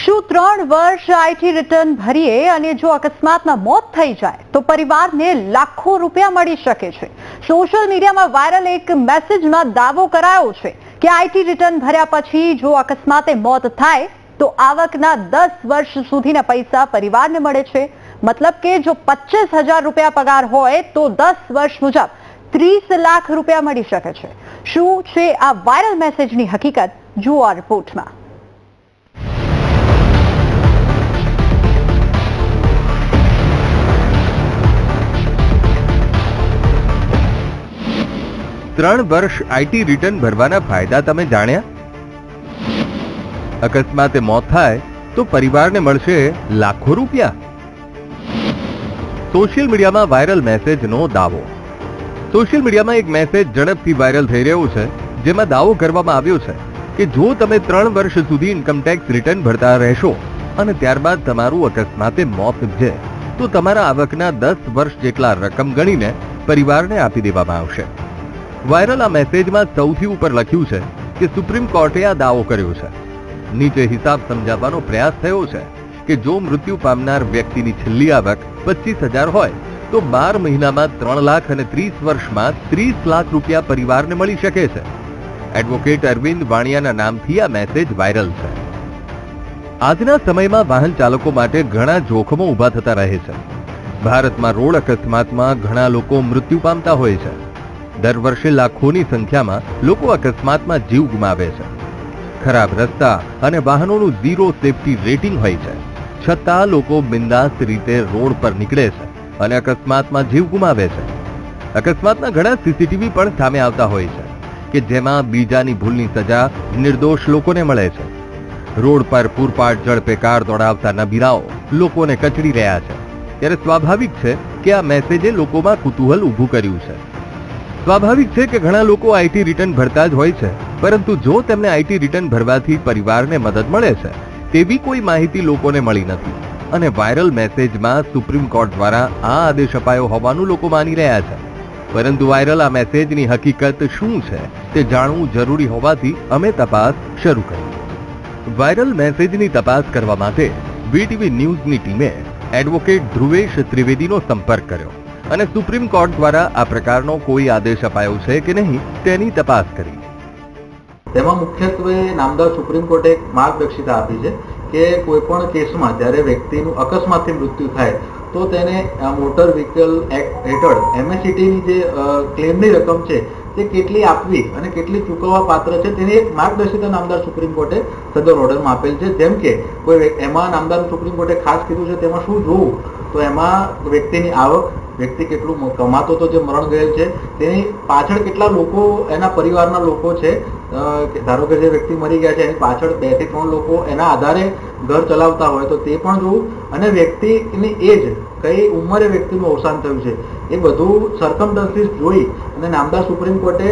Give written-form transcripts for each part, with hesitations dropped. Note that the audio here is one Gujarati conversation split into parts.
શું 3 વર્ષ આઈટી રિટર્ન ભરીએ અને જો અકસ્માતમાં મોત થઈ જાય તો પરિવારને લાખો રૂપિયા મળી શકે છે। સોશિયલ મીડિયામાં વાયરલ એક મેસેજમાં દાવો કરાયો છે કે આઈટી રિટર્ન ભર્યા પછી જો અકસ્માતે મોત થાય તો આવકના 10 વર્ષ સુધીના પૈસા પરિવારને મળે છે। મતલબ કે જો 25,000 રૂપિયા પગાર હોય તો 10 વર્ષ મુજબ 30 લાખ રૂપિયા મળી શકે છે। શું છે આ વાયરલ મેસેજની હકીકત? જુઓ આ રિપોર્ટમાં। ત્રણ વર્ષ આઈટી રિટર્ન ભરવાના ફાયદા તમે જાણ્યા? અકસ્માતે મોત થાય તો પરિવારને મળશે લાખો રૂપિયા। સોશિયલ મીડિયામાં વાયરલ મેસેજનો દાવો। સોશિયલ મીડિયામાં એક મેસેજ ઝડપથી વાયરલ થઈ રહ્યો છે, જેમાં દાવો કરવામાં આવ્યો છે કે જો તમે 3 વર્ષ સુધી ઇન્કમટેક્સ રિટર્ન ભરતા રહેશો અને ત્યારબાદ તમારું અકસ્માતે મોત નીપજે તો તમારા આવકના 10 વર્ષ જેટલા રકમ ગણીને પરિવારને આપી દેવામાં આવશે। વાયરલ આ મેસેજમાં સૌથી ઉપર લખ્યું છે કે સુપ્રીમ કોર્ટે આ દાવો કર્યો છે। નીચે હિસાબ સમજાવવાનો પ્રયાસ થયો છે કે જો મૃત્યુ પામનાર વ્યક્તિની છેલ્લી આવક 25,000 હોય તો 12 મહિનામાં 3 લાખ અને 30 વર્ષમાં 30 લાખ રૂપિયા પરિવારને મળી શકે છે। એડવોકેટ અરવિંદ વાણિયાના નામથી આ મેસેજ વાયરલ છે। આજના સમયમાં વાહન ચાલકો માટે ઘણા જોખમો ઊભા થતા રહે છે। ભારતમાં રોડ અકસ્માતમાં ઘણા લોકો મૃત્યુ પામતા હોય છે। દર વર્ષે લાખોની સંખ્યામાં લોકો અકસ્માતમાં જીવ ગુમાવે છે। ખરાબ રસ્તા અને વાહનોનું ઝીરો સેફટી રેટિંગ હોય છે, છતાં લોકો બિંદાસ્ત રીતે રોડ પર નીકળે છે અને અકસ્માતમાં જીવ ગુમાવે છે। અકસ્માતના ઘણા સીસીટીવી પણ સામે આવતા હોય છે કે જેમાં બીજાની ભૂલની સજા નિર્દોષ લોકોને મળે છે। રોડ પર પૂરપાટ ઝડપે કાર દોડાવતા નબીરાઓ લોકોને કચડી રહ્યા છે, ત્યારે સ્વાભાવિક છે કે આ મેસેજે લોકોમાં કુતૂહલ ઊભું કર્યું છે। સ્વાભાવિક છે કે ઘણા લોકો આઈટી રિટર્ન ભરતા જ હોય છે, પરંતુ જો તેમને આઈટી રિટર્ન ભરવાથી પરિવારને મદદ મળે છે તેવી કોઈ માહિતી લોકોને મળી નથી અને વાયરલ મેસેજમાં સુપ્રીમ કોર્ટ દ્વારા આ આદેશ અપાયો હોવાનું લોકો માની રહ્યા છે। પરંતુ વાયરલ આ મેસેજની હકીકત શું છે તે જાણવું જરૂરી હોવાથી અમે તપાસ શરૂ કરી। વાયરલ મેસેજની તપાસ કરવા માટે વીટીવી ન્યૂઝની ટીમે એડવોકેટ ધ્રુવેશ ત્રિવેદીનો સંપર્ક કર્યો અને સુપ્રીમ કોર્ટ દ્વારા આ પ્રકારનો કોઈ આદેશ અપાયો છે કે નહીં તેની તપાસ કરી। તેમાં મુખ્યત્વે નામદાર સુપ્રીમ કોર્ટે એક માર્ગદર્શિકા આપી છે કે કોઈ પણ કેસમાં જ્યારે વ્યક્તિનું અકસ્માતથી મૃત્યુ થાય તો તેને મોટર વ્હીકલ એક્ટ હેઠળ એમએસસીટીની જે ક્લેમની રકમ છે તે કેટલી આપવી અને કેટલી ચૂકવવા પાત્ર છે તેની એક માર્ગદર્શિકા નામદાર સુપ્રીમ કોર્ટે સદર ઓર્ડરમાં આપેલ છે। જેમ કે કોઈ એમાં નામદાર સુપ્રીમ કોર્ટે ખાસ કીધું છે તેમાં શું જોવું, તો એમાં વ્યક્તિની આવક, વ્યક્તિ કેટલું કમાતો હતો જે મરણ ગયેલ છે, તેની પાછળ કેટલા લોકો એના પરિવારના લોકો છે, ધારો કે જે વ્યક્તિ મરી ગયા છે એની પાછળ 2 થી 3 લોકો એના આધારે ઘર ચલાવતા હોય તો તે પણ જોવું અને વ્યક્તિની એજ, કઈ ઉંમરે વ્યક્તિનું અવસાન થયું છે એ બધું સર્કમસ્ટન્સીસ જોઈ અને નામદાર સુપ્રીમ કોર્ટે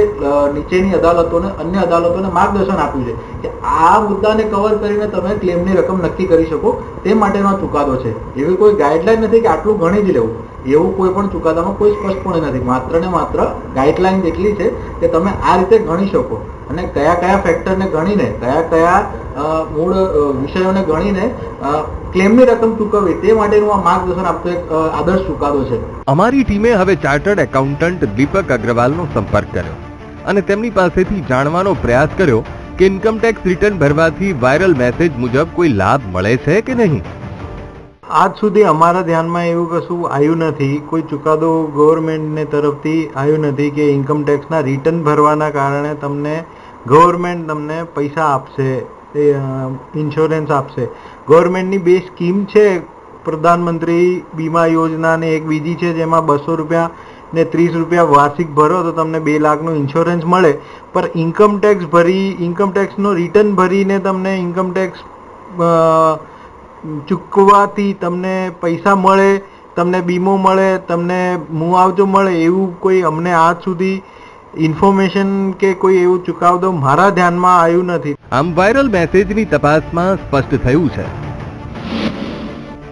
નીચેની અદાલતોને, અન્ય અદાલતોને માર્ગદર્શન આપ્યું છે કે આ મુદ્દાને કવર કરીને તમે ક્લેમની રકમ નક્કી કરી શકો તે માટેનો ચુકાદો છે। એવી કોઈ ગાઈડલાઈન નથી કે આટલું ગણી જ લેવું, એવું કોઈ પણ ચુકાદામાં કોઈ સ્પષ્ટપણે નથી। માત્ર ને માત્ર ગાઈડલાઈન એટલી છે કે તમે આ રીતે ગણી શકો અને કયા કયા ફેક્ટરને ગણીને, કયા કયા મૂળ વિષયોને ગણીને ક્લેમની રકમ ચૂકવવી તે માટેનું આ માર્ગદર્શન આપતો એક આદર્શ ચુકાદો છે। અમારી ટીમે હવે ચાર્ટર્ડ એકાઉન્ટન્ટ દીપક અગ્રવાલનો સંપર્ક કર્યો અને તેમની પાસેથી જાણવાનો પ્રયાસ કર્યો કે ઇન્કમટેક્સ રિટર્ન ભરવાથી વાયરલ મેસેજ મુજબ કોઈ લાભ મળે છે કે નહીં। આજ સુધી અમારા ધ્યાનમાં એવું કશું આવ્યું નથી, કોઈ ચુકાદો ગવર્મેન્ટને તરફથી આવ્યું નથી કે ઇન્કમટેક્સના રિટર્ન ભરવાના કારણે તમને ગવર્મેન્ટ તમને પૈસા આપશે, ઇન્સ્યોરન્સ આપશે। ગવર્મેન્ટની 2 સ્કીમ છે, પ્રધાનમંત્રી બીમા યોજના અને એક બીજી છે જેમાં 200 રૂપિયા ને 30 રૂપિયા વાર્ષિક ભરો તો તમને 2 લાખનું ઇન્સ્યોરન્સ મળે। પર ઇન્કમટેક્સનો રિટર્ન ભરીને તમને ઇન્કમટેક્સ ચૂકવાથી તમને પૈસા મળે, તમને વીમો મળે, તમને મુઆવજો મળે એવું કોઈ અમને આજ સુધી ઇન્ફોર્મેશન કે કોઈ એવું ચુકાદો મારા ધ્યાનમાં આવ્યું નથી। આમ વાયરલ મેસેજની તપાસમાં સ્પષ્ટ થયું છે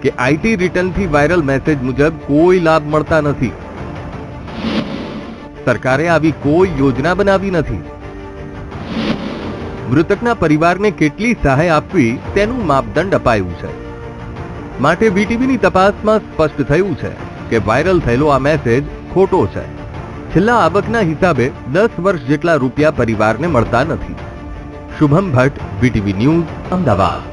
કે આઈટી રિટર્નથી વાયરલ મેસેજ મુજબ કોઈ લાભ મળતા નથી। સરકારે આવી કોઈ યોજના બનાવી નથી। મૃતકના પરિવારને કેટલી સહાય આપવી તેનું માપદંડ અપાયું છે. માટે વીટીવીની તપાસમાં સ્પષ્ટ થયું છે કે વાયરલ થયેલો આ મેસેજ ખોટો છે. છેલ્લા આવકના હિસાબે 10 વર્ષ જેટલા રૂપિયા પરિવારને મળતા નથી. Shubham Bhatt, VTV news, Ahmedabad.